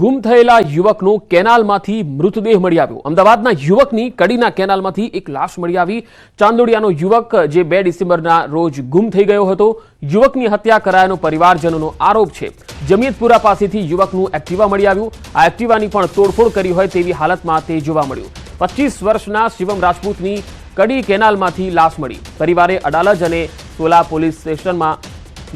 ગુમ થયેલા યુવકનો કેનાલમાંથી મૃતદેહ મળી આવ્યો। અમદાવાદના યુવકની કડીના કેનાલમાંથી એક લાશ મળી આવી। ચાંદોડિયાનો યુવક જે 2 ડિસેમ્બરના રોજ ગુમ થઈ ગયો હતો। યુવકની હત્યા કરાયાનો પરિવારજનોનો આરોપ છે। જમિયતપુરા પાસેથી યુવકનું એક્ટિવા મળી આવ્યું। આ એક્ટિવાની પણ તોડફોડ કરી હોય તેવી હાલતમાં તે જોવા મળ્યું। 25 વર્ષના શિવમ રાજપૂતની કડી કેનાલમાંથી લાશ મળી। પરિવારે અડાલજ અને સોલા પોલીસ સ્ટેશનમાં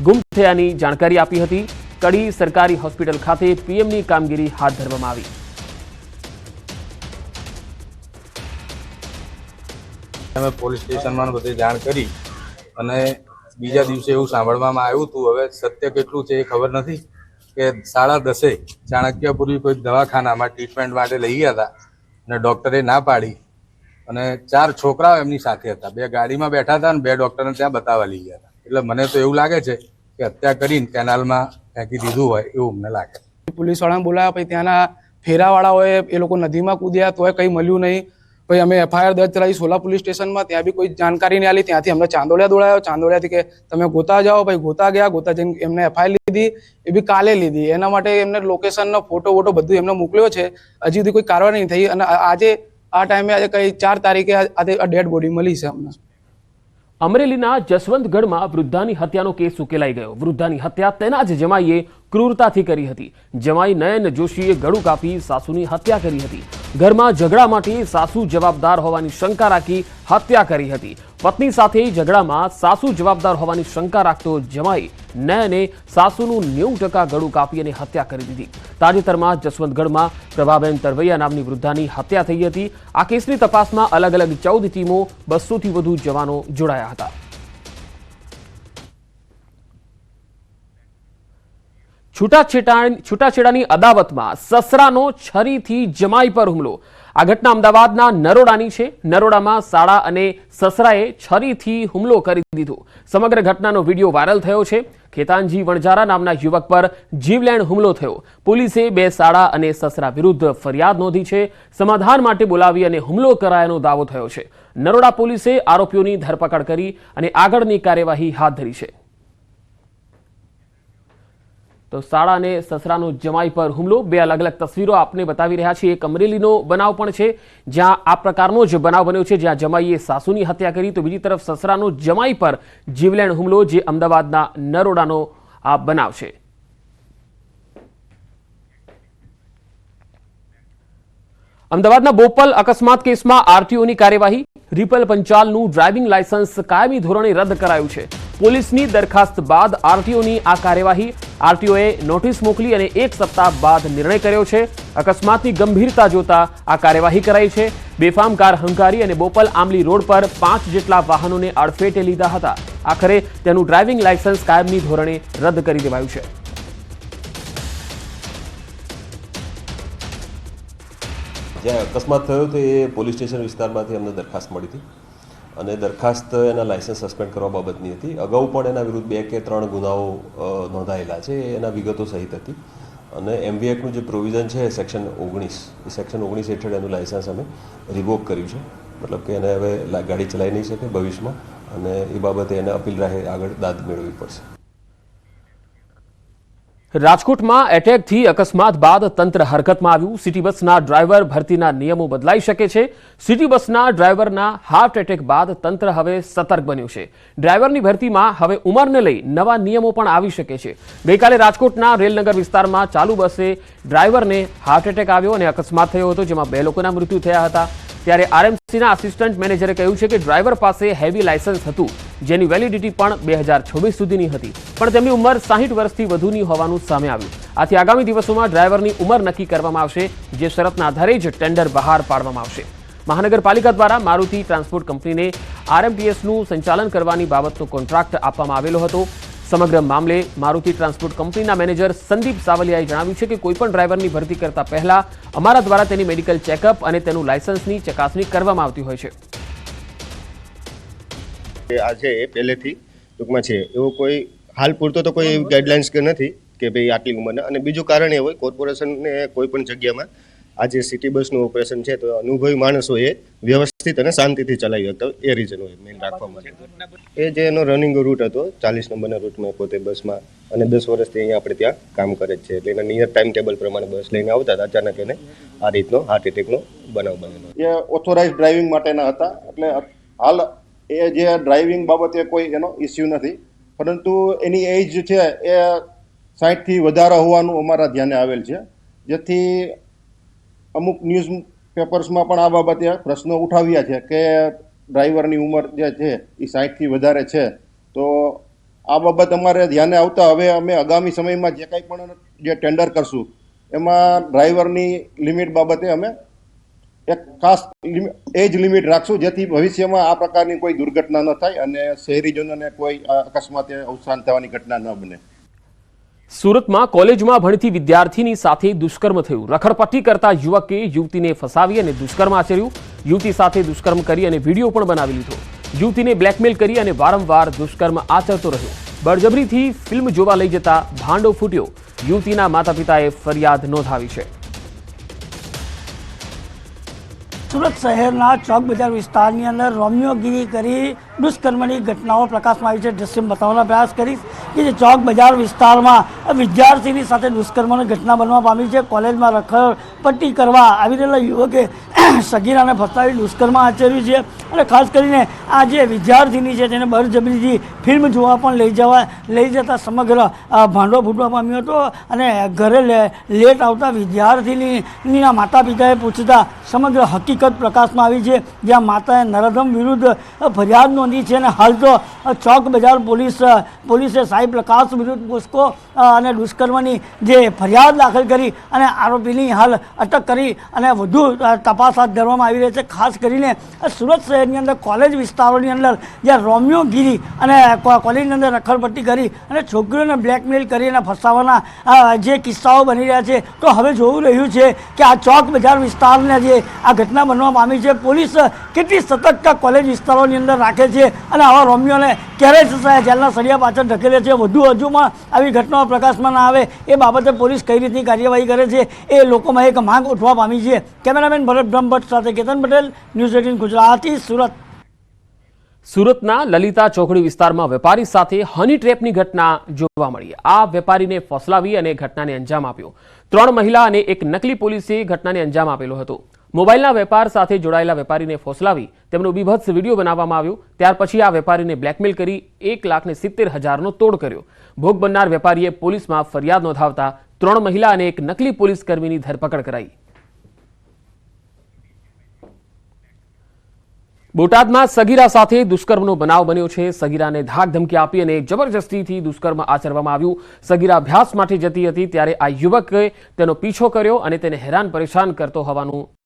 ગુમ થયાની જાણકારી આપી હતી। कड़ी सरकारी होस्पिटल खाते पीएमनी कामगीरी हाथ धरवामां आवी। અમે પોલીસ સ્ટેશનમાં બધી જાણ કરી અને બીજા દિવસે એવું સાંભળવામાં આવ્યું હતું। હવે સત્ય કેટલું છે એ ખબર નથી કે 10:30 ચાણક્યપુરી કોઈ દવાખાનામાં ટ્રીટમેન્ટ માટે લઈ ગયા હતા અને ડોક્ટરે ના પાડી અને 4 છોકરાઓ એમની સાથે હતા। 2 ગાડીમાં બેઠા હતા અને 2 ડોક્ટરને ત્યાં બતાવવા લઈ ગયા હતા। એટલે મને તો એવું લાગે છે કે હત્યા કરીને કેનાલમાં ફેંકી દીધું હોય એવું અમને લાગે। પોલીસ વાળાને બોલાયા, પછી ત્યાંના ફેરાવાળાઓએ એ લોકો નદીમાં કૂદ્યા તોય કંઈ મળ્યું નહીં। પછી અમે એફઆઈઆર દર્જ કરાવી સોલા પોલીસ સ્ટેશનમાં, ત્યાં બી કોઈ જાણકારી નહીં આલી। ત્યાંથી અમને ચાંદોડિયા દોડાયો। ચાંદોડિયાથી કે તમે ગોતા જાઓ, ભાઈ ગોતા ગયા। ગોતા જઈને એમને એફઆઈઆર લીધી, એ બી કાલે લીધી। એના માટે એમને લોકેશનનો ફોટો વોટો બધું એમને મોકલ્યો છે। હજી સુધી કોઈ કાર્યવાહી નહીં થઈ અને આજે આ ટાઈમે આજે કઈ 4 તારીખે આજે ડેડ બોડી મળી છે અમને। અમરેલીના જસવંતગઢમાં વૃદ્ધાની હત્યાનો કેસ ઉકેલાઈ ગયો। વૃદ્ધાની હત્યા તેના જ જમાઈએ ક્રૂરતાથી કરી હતી। જમાઈ નયન જોશીએ ગળું કાપી સાસુની હત્યા કરી હતી। ઘરમાં ઝઘડા માટે સાસુ જવાબદાર હોવાની શંકા રાખી હત્યા કરી હતી। પત્ની સાથે ઝઘડામાં સાસુ જવાબદાર હોવાની શંકા રાખતો જમાઈ નયને સાસુનું 90% ગળું કાપી અને હત્યા કરી દીધી। તાજેતરમાં જસવંતગઢમાં પ્રભાબેન તરવૈયા નામની વૃદ્ધાની હત્યા થઈ હતી। આ કેસની તપાસમાં અલગ અલગ 14 ટીમો 200થી વધુ જવાનો જોડાયા હતા। છૂટાછેડાની અદાવતમાં સસરાનો છરીથી જમાઈ પર હુમલો। આ ઘટના અમદાવાદના નરોડાની છે। નરોડામાં સાળા અને સસરાએ છરીથી હુમલો કરી દીધો। સમગ્ર ઘટનાનો વિડીયો વાયરલ થયો છે। ખેતાનજી વણજારા નામના યુવક પર જીવલેણ હુમલો થયો। પોલીસે 2 સાળા અને સસરા વિરુદ્ધ ફરિયાદ નોંધી છે। સમાધાન માટે બોલાવી અને હુમલો કરાયાનો દાવો થયો છે। નરોડા પોલીસે આરોપીઓની ધરપકડ કરી અને આગળની કાર્યવાહી હાથ ધરી છે। તો સાળા અને સસરાનો જમાઈ પર હુમલો, 2 અલગ અલગ તસવીરો આપને બતાવી રહ્યા છીએ। એક અમરેલીનો બનાવ પણ છે જ્યાં આ પ્રકારનો જ બનાવ બન્યો છે, જ્યાં જમાઈએ સાસુની હત્યા કરી, તો બીજી તરફ સસરાનો જમાઈ પર જીવલેણ હુમલો જે અમદાવાદના નરોડાનો આ બનાવ છે। અમદાવાદના બોપલ અકસ્માત કેસમાં આરટીઓની કાર્યવાહી। રિપલ પંચાલનું ડ્રાઇવિંગ લાયસન્સ કાયમી ધોરણે રદ કરાયું છે। પોલીસની દરખાસ્ત બાદ આરટીઓની આ કાર્યવાહી। આરટીઓએ નોટિસ મોકલી અને 1 સપ્તાહ બાદ નિર્ણય કર્યો છે। અકસ્માતની ગંભીરતા જોતા આ કાર્યવાહી કરાઈ છે। બેફામ કાર હંકારી અને બોપલ આમલી રોડ પર 5 જેટલા વાહનોને અડફેટે લીધા હતા। આખરે તેનું ડ્રાઇવિંગ લાયસન્સ કાયમી ધોરણે રદ કરી દેવાયું છે। જ્યાં અકસ્માત થયો તો એ પોલીસ સ્ટેશન વિસ્તારમાંથી અમને દરખાસ્ત મળી હતી અને દરખાસ્ત એના લાયસન્સ સસ્પેન્ડ કરવા બાબતની હતી। અગાઉ પણ એના વિરુદ્ધ 2 કે 3 ગુનાઓ નોંધાયેલા છે, એના વિગતો સહિત હતી અને એમવી એક્ટનું જે પ્રોવિઝન છે સેક્શન 19, એ સેક્શન 19 હેઠળ એનું લાયસન્સ અમે રિવોક કર્યું છે। મતલબ કે એને હવે ગાડી ચલાવી નહીં શકે ભવિષ્યમાં અને એ બાબતે એને અપીલ રાહે આગળ દાદ મેળવવી પડશે। રાજકોટમાં એટેકથી અકસ્માત બાદ તંત્ર હરકતમાં આવ્યું। સિટી બસના ડ્રાઈવર ભરતીના નિયમો બદલાઈ શકે છે। સિટી બસના ડ્રાઈવરના હાર્ટ એટેક બાદ તંત્ર હવે સતર્ક બન્યું છે। ડ્રાઈવરની ભરતીમાં હવે ઉંમરને લઈ નવા નિયમો પણ આવી શકે છે। ગઈકાલે રાજકોટના રેલનગર વિસ્તારમાં ચાલુ બસે ડ્રાઈવરને હાર્ટ એટેક આવ્યો અને અકસ્માત થયો હતો, જેમાં 2 લોકોના મૃત્યુ થયા હતા। ત્યારે આરએમસીના આસિસ્ટન્ટ મેનેજરે કહ્યું છે કે ડ્રાઈવર પાસે હેવી લાયસન્સ હતું, જેની વેલિડિટી પણ 2026 સુધીની હતી, પણ તેમની ઉંમર 60 વર્ષથી વધુની હોવાનું સામે આવ્યું। આથી આગામી દિવસોમાં ડ્રાઈવરની ઉંમર નક્કી કરવામાં આવશે, જે શરતના આધારે જ ટેન્ડર બહાર પાડવામાં આવશે। મહાનગરપાલિકા દ્વારા મારુતિ ટ્રાન્સપોર્ટ કંપનીને આરએમટીએસનું સંચાલન કરવાની બાબતનો કોન્ટ્રાક્ટ આપવામાં આવેલો હતો। સમગ્ર મામલે મારુતિ ટ્રાન્સપોર્ટ કંપનીના મેનેજર સંદીપ સાવલિયાએ જણાવ્યું છે કે કોઈપણ ડ્રાઈવરની ભરતી કરતા પહેલા અમારા દ્વારા તેની મેડિકલ ચેકઅપ અને તેનું લાયસન્સની ચકાસણી કરવામાં આવતી હોય છે। આ છે એ પહેલેથી ટૂંકમાં છે એવો કોઈ હાલ પૂરતો તો કોઈ ગાઈડલાઇન્સ કે નથી કે ભાઈ આટલી ઉંમરના, અને બીજું કારણ એ હોય કોર્પોરેશનને કોઈ પણ જગ્યામાં આ જે સિટી બસનું ઓપરેશન છે તો અનુભવી માણસોએ વ્યવસ્થિત અને શાંતિથી ચલાવી શકતા એ રીઝન હોય મેઇન રાખવા માટે એ જે એનો રનિંગ રૂટ હતો 40 નંબરના રૂટમાં પોતે બસમાં અને 10 વર્ષથી અહીંયા આપણે ત્યાં કામ કરે જ છે એટલે એના નિયર ટાઈમ ટેબલ પ્રમાણે બસ લઈને આવતા હતા અચાનક એને આ રીતનો હાર્ટ એટેકનો બનાવ બનેલો એ ઓથોરાઇઝ ડ્રાઇવિંગ માટેના હતા એટલે હાલ એ જે ડ્રાઇવિંગ બાબતે કોઈ એનો ઇસ્યુ નથી પરંતુ એની એજ છે એ 60થી વધારે હોવાનું અમારા ધ્યાને આવેલ છે જેથી અમુક ન્યૂઝ પેપર્સમાં પણ આ બાબતે પ્રશ્નો ઉઠાવ્યા છે કે ડ્રાઈવરની ઉંમર જે છે એ 60થી વધારે છે તો આ બાબત અમારે ધ્યાને આવતા હવે અમે આગામી સમયમાં જે કંઈ પણ જે ટેન્ડર કરશું એમાં ડ્રાઈવરની લિમિટ બાબતે અમે એક ખાસ એજ લિમિટ રાખશું જેથી ભવિષ્યમાં આ પ્રકારની કોઈ દુર્ઘટના ન થાય અને શહેરીજનોને કોઈ અકસ્માતે અવસાન થવાની ઘટના ન બને. સુરતમાં કોલેજમાં ભણતી વિદ્યાર્થીની સાથે દુષ્કર્મ થયું. રખડપટ્ટી કરતા યુવકે યુવતીને ફસાવી અને દુષ્કર્મ આચર્યું. યુવતી સાથે દુષ્કર્મ કરી અને વિડીયો પણ બનાવી લીધો. યુવતીને બ્લેકમેલ કરી અને વારંવાર દુષ્કર્મ આચરતો રહ્યો. બળજબરીથી ફિલ્મ જોવા લઈ જતા ભાંડો ફૂટ્યો. યુવતીના માતા પિતાએ ફરિયાદ નોંધાવી છે. સુરત શહેરના ચોક બજાર વિસ્તારની અંદર રોમિયોગીરી કરી દુષ્કર્મની ઘટનાઓ પ્રકાશમાં આવી છે. દ્રશ્ય બતાવવાનો પ્રયાસ કરીશ કે જે ચોક બજાર વિસ્તારમાં વિદ્યાર્થીની સાથે દુષ્કર્મની ઘટના બનવા પામી છે. કોલેજમાં રખડપટ્ટી કરવા આવી રહેલા યુવકે સગીરાને ફસાવી દુષ્કર્મ આચર્યું છે અને ખાસ કરીને આ જે વિદ્યાર્થીની છે તેને બળજબરીથી ફિલ્મ જોવા પણ લઈ જતા સમગ્ર ભાંડો ફૂટવા પામ્યો હતો અને ઘરે લેટ આવતા વિદ્યાર્થીનીના માતા પિતાએ પૂછતા સમગ્ર હકીકત પ્રકાશમાં આવી છે, જ્યાં માતાએ નરાધમ વિરુદ્ધ ફરિયાદ નોંધી છે અને હાલ તો ચોક બજાર પોલીસે સાઈ પ્રકાશ વિરુદ્ધ પોસ્કો અને દુષ્કર્મની જે ફરિયાદ દાખલ કરી અને આરોપીની હાલ અટક કરી અને વધુ તપાસ હાથ ધરવામાં આવી રહી છે. ખાસ કરીને સુરત શહેરની અંદર કોલેજ વિસ્તારોની અંદર જ્યાં રોમિયોગીરી અને કોલેજની અંદર રખડપટ્ટી કરી અને છોકરીઓને બ્લેકમેલ કરી અને ફસાવાના જે કિસ્સાઓ બની રહ્યા છે તો હવે જોવું રહ્યું છે કે આ ચોક બજાર વિસ્તારને જે આ ઘટના બનવા પામી છે પોલીસ કેટલી સતર્કતા કોલેજ વિસ્તારોની અંદર રાખે છે અને આવા રોમિયોને ક્યારે જેલના સળિયા પાછળ ધકેલે છે. હજુમાં આવી ઘટનાઓ પ્રકાશમાં ના આવે એ બાબતે પોલીસ કઈ રીતની કાર્યવાહી કરે છે એ લોકોમાં એક માંગ ઉઠવા પામી છે. કેમેરામેન ભરત બ્રહ્મભટ્ટ સાથે કેતન પટેલ, ન્યૂઝ 18 ગુજરાતી, સુરત. સુરતના લલિતા ચોકડી વિસ્તારમાં વેપારી સાથે હની ટ્રેપની ઘટના જોવા મળી. આ વેપારીને ફસલાવી અને ઘટનાને અંજામ આપ્યો. 3 મહિલા અને એક નકલી પોલીસે ઘટનાને અંજામ આપેલો હતો. મોબાઈલના વેપાર સાથે જોડાયેલા વેપારીને ફોસલાવી તેમનો બીભત્સ વિડીયો બનાવવામાં આવ્યો. ત્યાર પછી આ વેપારીને બ્લેકમેલ કરી 1,70,000નો તોડ કર્યો. ભોગ બનનાર વેપારીએ પોલીસમાં ફરિયાદ નોંધાવતા 3 મહિલા અને એક નકલી પોલીસ કર્મીની ધરપકડ કરાઈ. બોટાદમાં સગીરા સાથે દુષ્કર્મનો બનાવ બન્યો છે. સગીરાને ધાક ધમકી આપી અને જબરજસ્તીથી દુષ્કર્મ આચરવામાં આવ્યું. સગીરા અભ્યાસ માટે જતી હતી ત્યારે આ યુવકે તેનો પીછો કર્યો અને તેને હેરાન પરેશાન કરતો હોવાનું